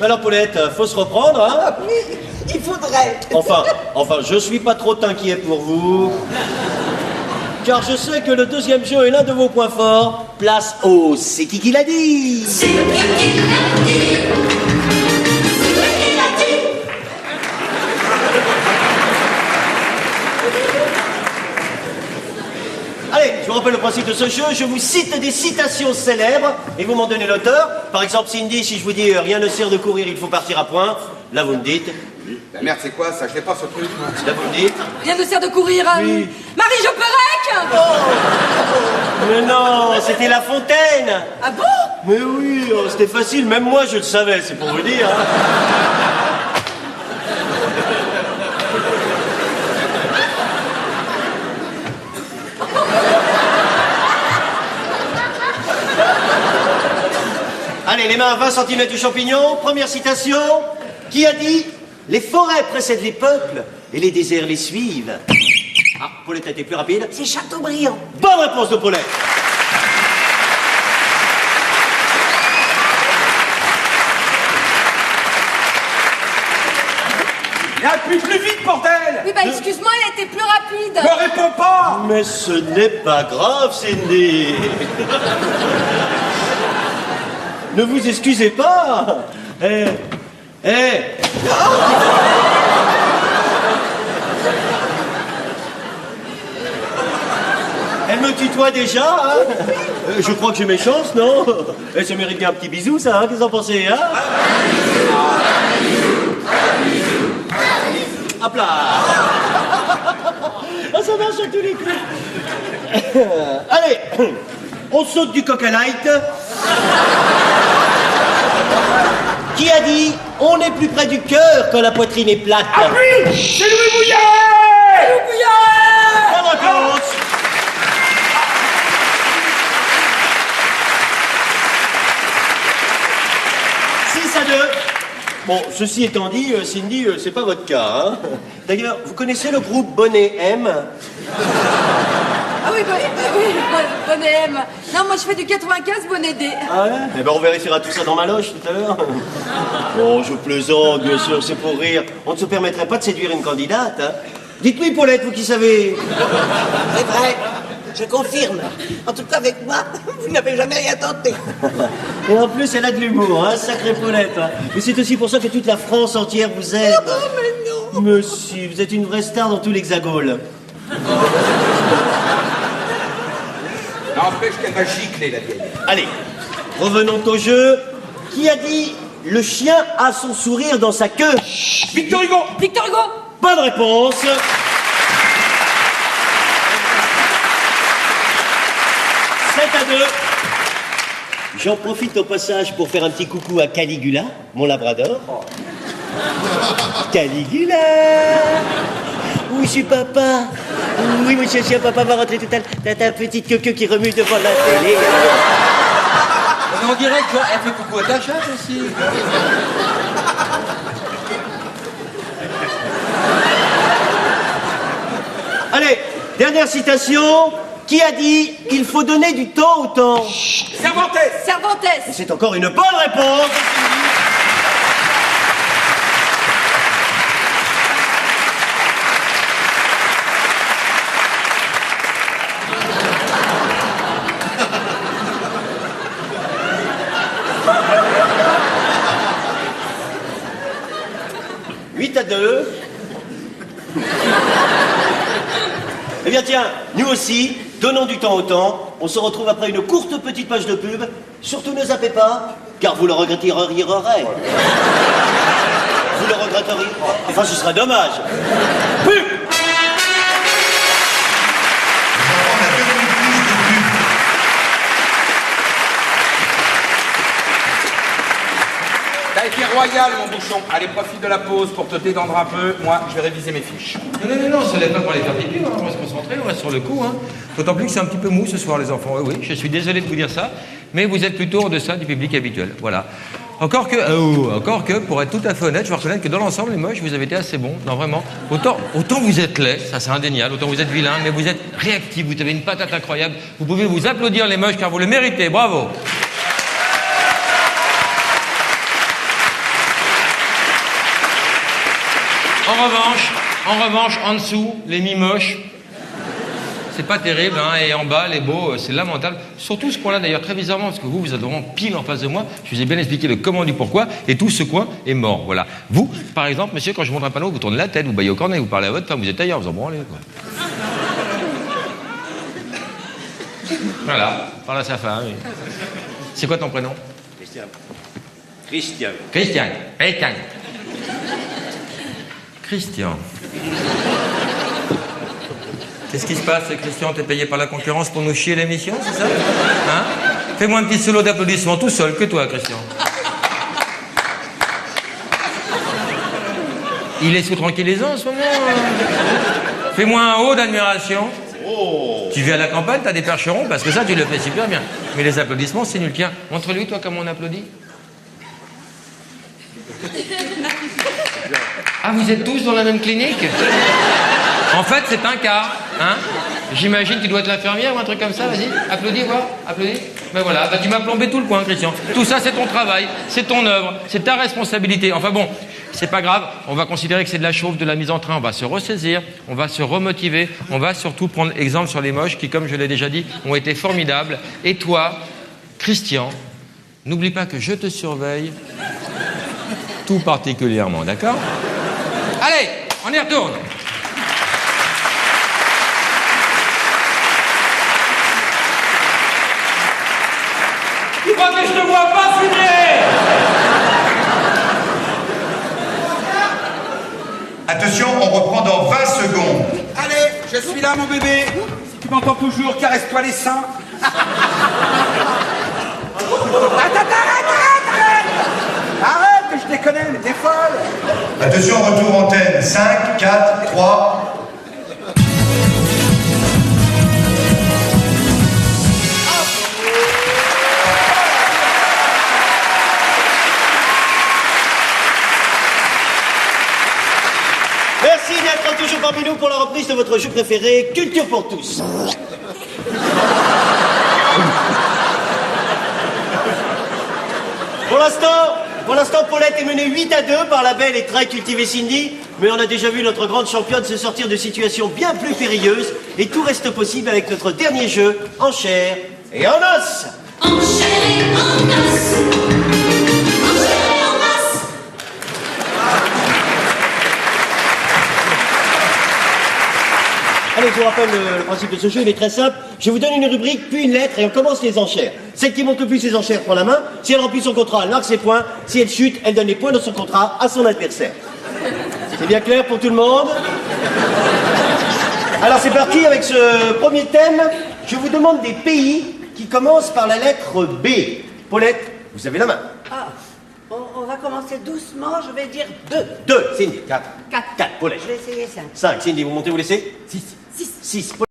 Alors, Paulette, faut se reprendre, hein? Ah oui, il faudrait. Enfin, je suis pas trop inquiet pour vous. Car je sais que le deuxième jeu est l'un de vos points forts. Place au C'est qui l'a dit? C'est qui l'a dit? C'est qui l'a dit? Allez, je vous rappelle le principe de ce jeu. Je vous cite des citations célèbres et vous m'en donnez l'auteur. Par exemple, Cindy, si je vous dis rien ne sert de courir, il faut partir à point. Là, vous me dites. La merde, c'est quoi ça? Je l'ai pas ce truc, moi. Là, vous me dites. Rien ne sert de courir. Oui. Marie Joperec. Mais non, c'était La Fontaine. Ah bon? Mais oui, c'était facile. Même moi, je le savais, c'est pour vous dire. Hein. Allez, les mains à 20 cm du champignon. Première citation. Qui a dit « Les forêts précèdent les peuples et les déserts les suivent ». Ah, Paulette a été plus rapide. C'est Chateaubriand. Bonne réponse de Paulette. Appuie plus vite, bordel! Oui, bah excuse-moi, elle était plus rapide. Ne réponds pas! Mais ce n'est pas grave, Cindy. Ne vous excusez pas. Elle me tutoie déjà, hein? Je crois que j'ai mes chances, non? Ça mérite bien un petit bisou, ça, hein? Qu'est-ce que vous en pensez, hein? Hop là! Ah, ça marche à tous les coups. Allez, on saute du coq à light. Qui a dit « On est plus près du cœur quand la poitrine est plate ». Ah oui! C'est Louis Bouillet! Louis Bouillet. Bonne réponse. À 2. Bon, ceci étant dit, Cindy, c'est pas votre cas, hein. D'ailleurs, vous connaissez le groupe Bonnet M? Ah oui, bonnet M. Non, moi je fais du 95, bonnet D. Ah ouais? Eh ben, on vérifiera tout ça dans ma loge tout à l'heure. Bon, je plaisante, bien sûr, c'est pour rire. On ne se permettrait pas de séduire une candidate, hein. Dites-lui, Paulette, vous qui savez. C'est vrai, je confirme. En tout cas, avec moi, vous n'avez jamais rien tenté. Et en plus, elle a de l'humour, hein, sacrée Paulette. Hein. Et c'est aussi pour ça que toute la France entière vous aime. Oh, mais non. Monsieur, vous êtes une vraie star dans tout l'Hexagone. N'empêche qu'elle va gicler, la vieille. Allez, revenons au jeu. Qui a dit « Le chien a son sourire dans sa queue » Victor Hugo! Victor Hugo. Bonne réponse. C'est à 2. J'en profite au passage pour faire un petit coucou à Caligula, mon labrador. Caligula. Où je suis papa? Oui, mon chien, papa va rentrer tout à l'heure. T'as ta petite queue qui remue devant la télé. On dirait qu'elle fait coucou à ta chatte aussi. Allez, dernière citation. Qui a dit « Il faut donner du temps au temps » Cervantes! Cervantes. C'est encore une bonne réponse. Huit à 2. Eh bien tiens, nous aussi, donnons du temps au temps. On se retrouve après une courte petite page de pub. Surtout ne zappez pas, car vous le regretteriez. Vous le regretteriez. Enfin, ce serait dommage. Pub. T'as été royal, mon bouchon. Allez, profite de la pause pour te détendre un peu. Moi, je vais réviser mes fiches. Non, ce n'est pas pour aller faire pipi, on va se concentrer, on reste sur le coup. Hein. D'autant plus que c'est un petit peu mou ce soir, les enfants. Oui, je suis désolé de vous dire ça, mais vous êtes plutôt en deçà du public habituel. Voilà. Encore que, pour être tout à fait honnête, je vais reconnaître que dans l'ensemble, les moches, vous avez été assez bons. Non, vraiment. Autant vous êtes laid, ça c'est indéniable, autant vous êtes vilain, mais vous êtes réactifs, vous avez une patate incroyable. Vous pouvez vous applaudir, les moches, car vous le méritez. Bravo. En revanche, en dessous, les mi-moches, c'est pas terrible, hein, et en bas, les beaux, c'est lamentable. Surtout ce coin-là, d'ailleurs, très bizarrement, parce que vous êtes vraiment pile en face de moi. Je vous ai bien expliqué le comment du pourquoi, et tout ce coin est mort, voilà. Vous, par exemple, monsieur, quand je montre un panneau, vous tournez la tête, vous baillez au cornet, vous parlez à votre femme, vous êtes ailleurs, vous en branlez, quoi. Voilà, parle à sa femme. C'est quoi ton prénom? Christian. Christian. Christian. Christian. Christian. Qu'est-ce qui se passe, Christian? T'es payé par la concurrence pour nous chier l'émission, c'est ça? Hein? Fais-moi un petit solo d'applaudissements tout seul, que toi, Christian. Il est sous tranquillisant en ce moment. Fais-moi un haut d'admiration. Oh. Tu vis à la campagne, t'as des percherons, parce que ça, tu le fais super bien. Mais les applaudissements, c'est nul. Tiens, montre-lui, toi, comment on applaudit. Ah, vous êtes tous dans la même clinique? En fait, c'est un cas, hein? J'imagine que tu dois être l'infirmière ou un truc comme ça, vas-y, applaudis, voir, applaudis. Ben voilà, ben tu m'as plombé tout le coin, Christian. Tout ça, c'est ton travail, c'est ton œuvre, c'est ta responsabilité. Enfin bon, c'est pas grave, on va considérer que c'est de la chauffe, de la mise en train, on va se ressaisir, on va se remotiver, on va surtout prendre exemple sur les moches qui, comme je l'ai déjà dit, ont été formidables. Et toi, Christian, n'oublie pas que je te surveille tout particulièrement, d'accord? Allez, on y retourne. Tu crois que je te vois pas fumer? Attention, on reprend dans 20 secondes. Allez, je suis là, mon bébé. Si tu m'entends toujours, caresse-toi les seins. Arrête, je déconne, mais t'es folle. Attention, retour antenne. 5, 4, 3... Merci d'être toujours parmi nous pour la reprise de votre jeu préféré, Culture pour tous. Pour l'instant, Paulette est menée 8-2 par la belle et très cultivée Cindy, mais on a déjà vu notre grande championne se sortir de situations bien plus périlleuses, et tout reste possible avec notre dernier jeu, en chair et en os. En chair et en os. En chair et en os. Allez, je vous rappelle le principe de ce jeu, il est très simple. Je vous donne une rubrique, puis une lettre, et on commence les enchères. Celle qui monte le plus ses enchères prend la main. Si elle remplit son contrat, elle marque ses points. Si elle chute, elle donne les points de son contrat à son adversaire. C'est bien clair pour tout le monde? Alors c'est parti avec ce premier thème. Je vous demande des pays qui commencent par la lettre B. Paulette, vous avez la main. Ah, on va commencer doucement, je vais dire 2. 2, Cindy. 4. 4, Paulette. Je vais essayer 5. 5, Cindy, vous montez, vous laissez? 6. 6.